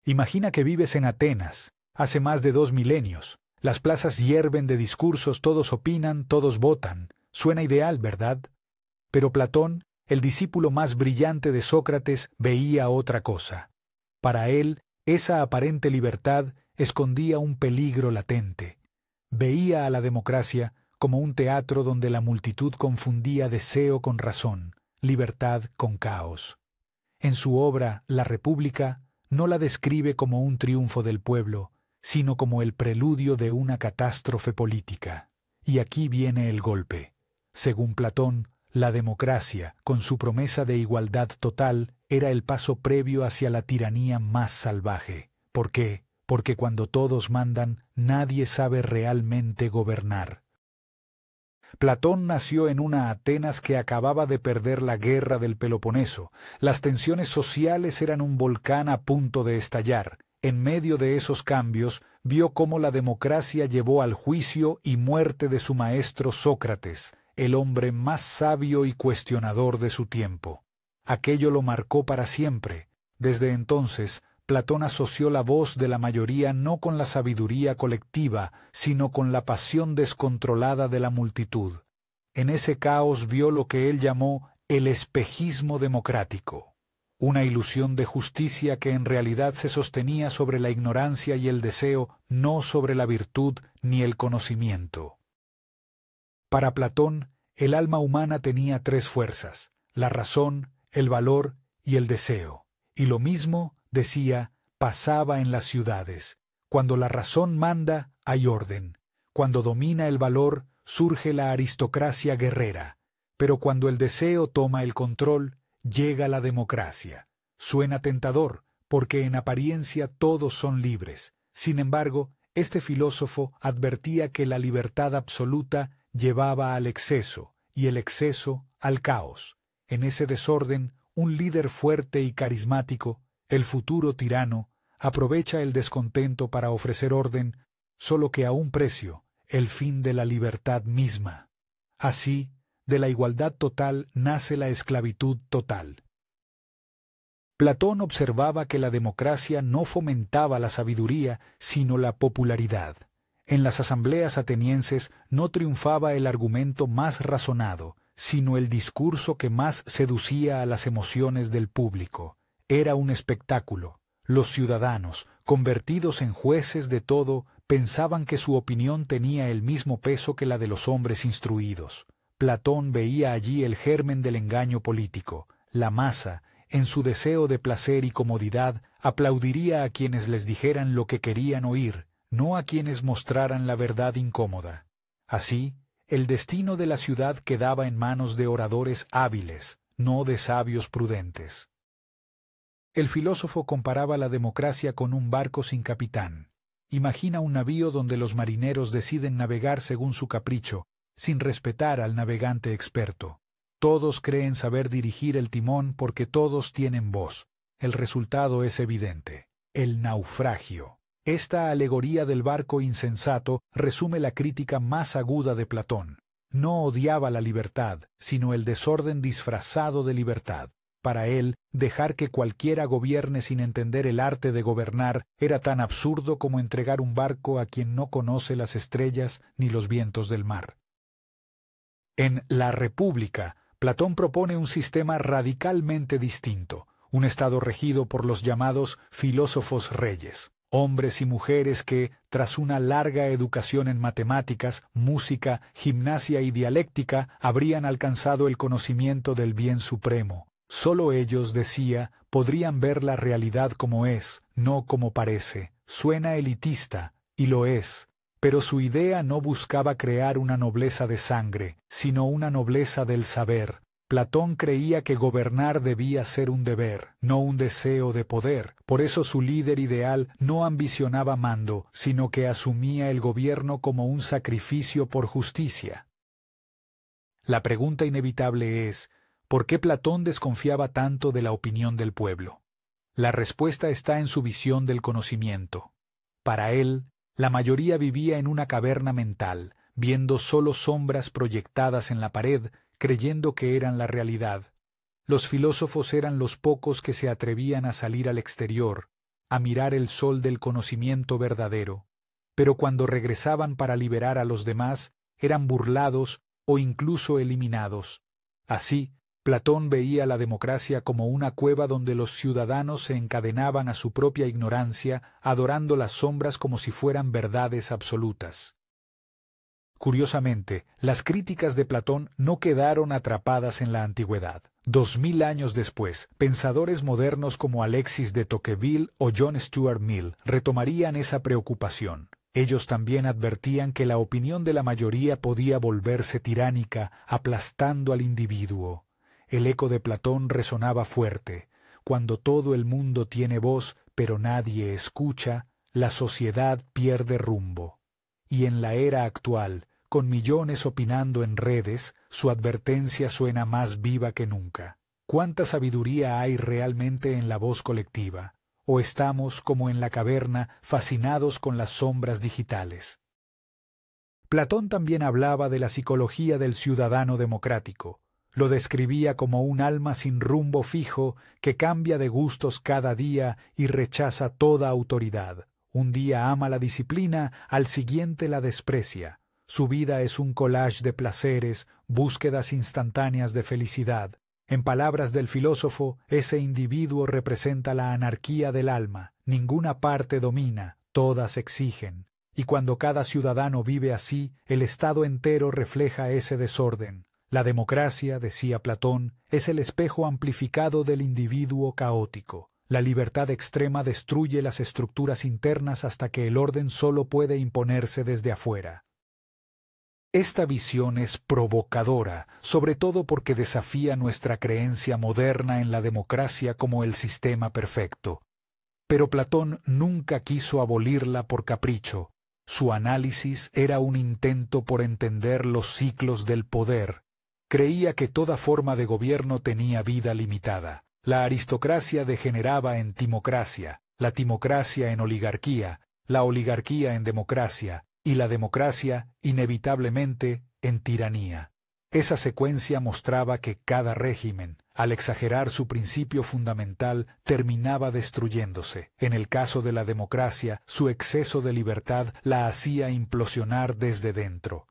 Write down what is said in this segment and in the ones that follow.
Imagina que vives en Atenas, hace más de 2 milenios. Las plazas hierven de discursos, todos opinan, todos votan. Suena ideal, ¿verdad? Pero Platón, el discípulo más brillante de Sócrates, veía otra cosa. Para él, esa aparente libertad escondía un peligro latente. Veía a la democracia como un teatro donde la multitud confundía deseo con razón, libertad con caos. En su obra, La República, no la describe como un triunfo del pueblo, sino como el preludio de una catástrofe política. Y aquí viene el golpe. Según Platón, la democracia, con su promesa de igualdad total, era el paso previo hacia la tiranía más salvaje. ¿Por qué? Porque cuando todos mandan, nadie sabe realmente gobernar. Platón nació en una Atenas que acababa de perder la guerra del Peloponeso. Las tensiones sociales eran un volcán a punto de estallar. En medio de esos cambios, vio cómo la democracia llevó al juicio y muerte de su maestro Sócrates, el hombre más sabio y cuestionador de su tiempo. Aquello lo marcó para siempre. Desde entonces, Platón asoció la voz de la mayoría no con la sabiduría colectiva, sino con la pasión descontrolada de la multitud. En ese caos vio lo que él llamó el espejismo democrático, una ilusión de justicia que en realidad se sostenía sobre la ignorancia y el deseo, no sobre la virtud ni el conocimiento. Para Platón, el alma humana tenía 3 fuerzas: la razón, el valor y el deseo. Y lo mismo, decía, pasaba en las ciudades. Cuando la razón manda, hay orden. Cuando domina el valor, surge la aristocracia guerrera. Pero cuando el deseo toma el control, llega la democracia. Suena tentador, porque en apariencia todos son libres. Sin embargo, este filósofo advertía que la libertad absoluta llevaba al exceso, y el exceso al caos. En ese desorden, un líder fuerte y carismático, el futuro tirano, aprovecha el descontento para ofrecer orden, solo que a un precio, el fin de la libertad misma. Así, de la igualdad total nace la esclavitud total. Platón observaba que la democracia no fomentaba la sabiduría, sino la popularidad. En las asambleas atenienses no triunfaba el argumento más razonado, sino el discurso que más seducía a las emociones del público. Era un espectáculo. Los ciudadanos, convertidos en jueces de todo, pensaban que su opinión tenía el mismo peso que la de los hombres instruidos. Platón veía allí el germen del engaño político. La masa, en su deseo de placer y comodidad, aplaudiría a quienes les dijeran lo que querían oír, no a quienes mostraran la verdad incómoda. Así, el destino de la ciudad quedaba en manos de oradores hábiles, no de sabios prudentes. El filósofo comparaba la democracia con un barco sin capitán. Imagina un navío donde los marineros deciden navegar según su capricho, sin respetar al navegante experto. Todos creen saber dirigir el timón porque todos tienen voz. El resultado es evidente: el naufragio. Esta alegoría del barco insensato resume la crítica más aguda de Platón. No odiaba la libertad, sino el desorden disfrazado de libertad. Para él, dejar que cualquiera gobierne sin entender el arte de gobernar era tan absurdo como entregar un barco a quien no conoce las estrellas ni los vientos del mar. En La República, Platón propone un sistema radicalmente distinto, un estado regido por los llamados filósofos reyes, hombres y mujeres que, tras una larga educación en matemáticas, música, gimnasia y dialéctica, habrían alcanzado el conocimiento del bien supremo. Solo ellos, decía, podrían ver la realidad como es, no como parece. Suena elitista, y lo es. Pero su idea no buscaba crear una nobleza de sangre, sino una nobleza del saber. Platón creía que gobernar debía ser un deber, no un deseo de poder. Por eso su líder ideal no ambicionaba mando, sino que asumía el gobierno como un sacrificio por justicia. La pregunta inevitable es: ¿por qué Platón desconfiaba tanto de la opinión del pueblo? La respuesta está en su visión del conocimiento. Para él, la mayoría vivía en una caverna mental, viendo solo sombras proyectadas en la pared, creyendo que eran la realidad. Los filósofos eran los pocos que se atrevían a salir al exterior, a mirar el sol del conocimiento verdadero, pero cuando regresaban para liberar a los demás, eran burlados o incluso eliminados. Así, Platón veía la democracia como una cueva donde los ciudadanos se encadenaban a su propia ignorancia, adorando las sombras como si fueran verdades absolutas. Curiosamente, las críticas de Platón no quedaron atrapadas en la antigüedad. 2000 años después, pensadores modernos como Alexis de Tocqueville o John Stuart Mill retomarían esa preocupación. Ellos también advertían que la opinión de la mayoría podía volverse tiránica, aplastando al individuo. El eco de Platón resonaba fuerte. Cuando todo el mundo tiene voz, pero nadie escucha, la sociedad pierde rumbo. Y en la era actual, con millones opinando en redes, su advertencia suena más viva que nunca. ¿Cuánta sabiduría hay realmente en la voz colectiva? ¿O estamos, como en la caverna, fascinados con las sombras digitales? Platón también hablaba de la psicología del ciudadano democrático. Lo describía como un alma sin rumbo fijo que cambia de gustos cada día y rechaza toda autoridad. Un día ama la disciplina, al siguiente la desprecia. Su vida es un collage de placeres, búsquedas instantáneas de felicidad. En palabras del filósofo, ese individuo representa la anarquía del alma. Ninguna parte domina, todas exigen. Y cuando cada ciudadano vive así, el Estado entero refleja ese desorden. La democracia, decía Platón, es el espejo amplificado del individuo caótico. La libertad extrema destruye las estructuras internas hasta que el orden solo puede imponerse desde afuera. Esta visión es provocadora, sobre todo porque desafía nuestra creencia moderna en la democracia como el sistema perfecto. Pero Platón nunca quiso abolirla por capricho. Su análisis era un intento por entender los ciclos del poder. Creía que toda forma de gobierno tenía vida limitada. La aristocracia degeneraba en timocracia, la timocracia en oligarquía, la oligarquía en democracia, y la democracia, inevitablemente, en tiranía. Esa secuencia mostraba que cada régimen, al exagerar su principio fundamental, terminaba destruyéndose. En el caso de la democracia, su exceso de libertad la hacía implosionar desde dentro.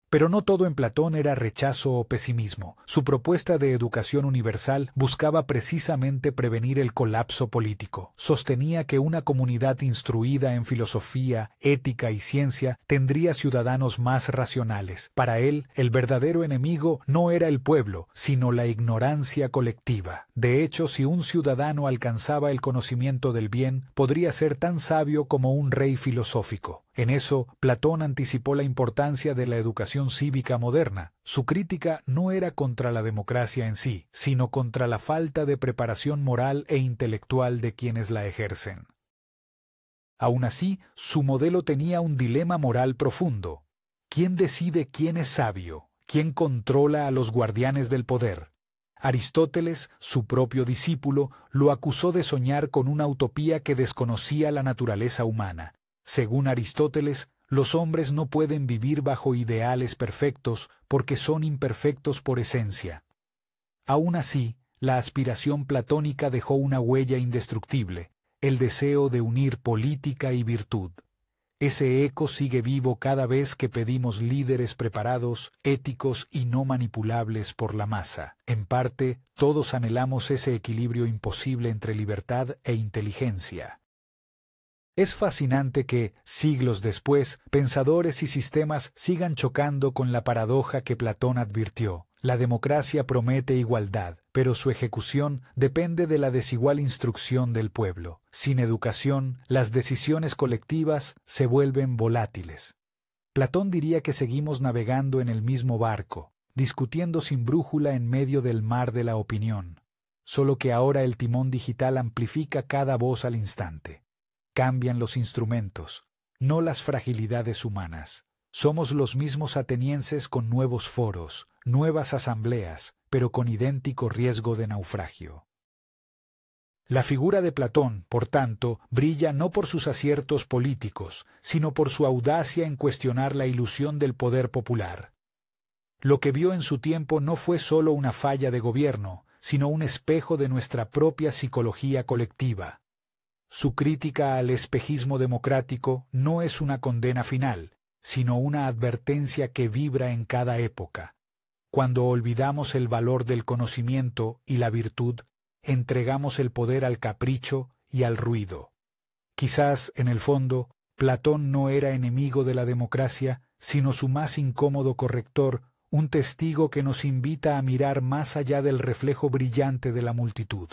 Pero no todo en Platón era rechazo o pesimismo. Su propuesta de educación universal buscaba precisamente prevenir el colapso político. Sostenía que una comunidad instruida en filosofía, ética y ciencia tendría ciudadanos más racionales. Para él, el verdadero enemigo no era el pueblo, sino la ignorancia colectiva. De hecho, si un ciudadano alcanzaba el conocimiento del bien, podría ser tan sabio como un rey filosófico. En eso, Platón anticipó la importancia de la educación cívica moderna. Su crítica no era contra la democracia en sí, sino contra la falta de preparación moral e intelectual de quienes la ejercen. Aún así, su modelo tenía un dilema moral profundo. ¿Quién decide quién es sabio? ¿Quién controla a los guardianes del poder? Aristóteles, su propio discípulo, lo acusó de soñar con una utopía que desconocía la naturaleza humana. Según Aristóteles, los hombres no pueden vivir bajo ideales perfectos porque son imperfectos por esencia. Aún así, la aspiración platónica dejó una huella indestructible, el deseo de unir política y virtud. Ese eco sigue vivo cada vez que pedimos líderes preparados, éticos y no manipulables por la masa. En parte, todos anhelamos ese equilibrio imposible entre libertad e inteligencia. Es fascinante que, siglos después, pensadores y sistemas sigan chocando con la paradoja que Platón advirtió. La democracia promete igualdad, pero su ejecución depende de la desigual instrucción del pueblo. Sin educación, las decisiones colectivas se vuelven volátiles. Platón diría que seguimos navegando en el mismo barco, discutiendo sin brújula en medio del mar de la opinión. Solo que ahora el timón digital amplifica cada voz al instante. Cambian los instrumentos, no las fragilidades humanas. Somos los mismos atenienses con nuevos foros, nuevas asambleas, pero con idéntico riesgo de naufragio. La figura de Platón, por tanto, brilla no por sus aciertos políticos, sino por su audacia en cuestionar la ilusión del poder popular. Lo que vio en su tiempo no fue solo una falla de gobierno, sino un espejo de nuestra propia psicología colectiva. Su crítica al espejismo democrático no es una condena final, sino una advertencia que vibra en cada época. Cuando olvidamos el valor del conocimiento y la virtud, entregamos el poder al capricho y al ruido. Quizás, en el fondo, Platón no era enemigo de la democracia, sino su más incómodo corrector, un testigo que nos invita a mirar más allá del reflejo brillante de la multitud.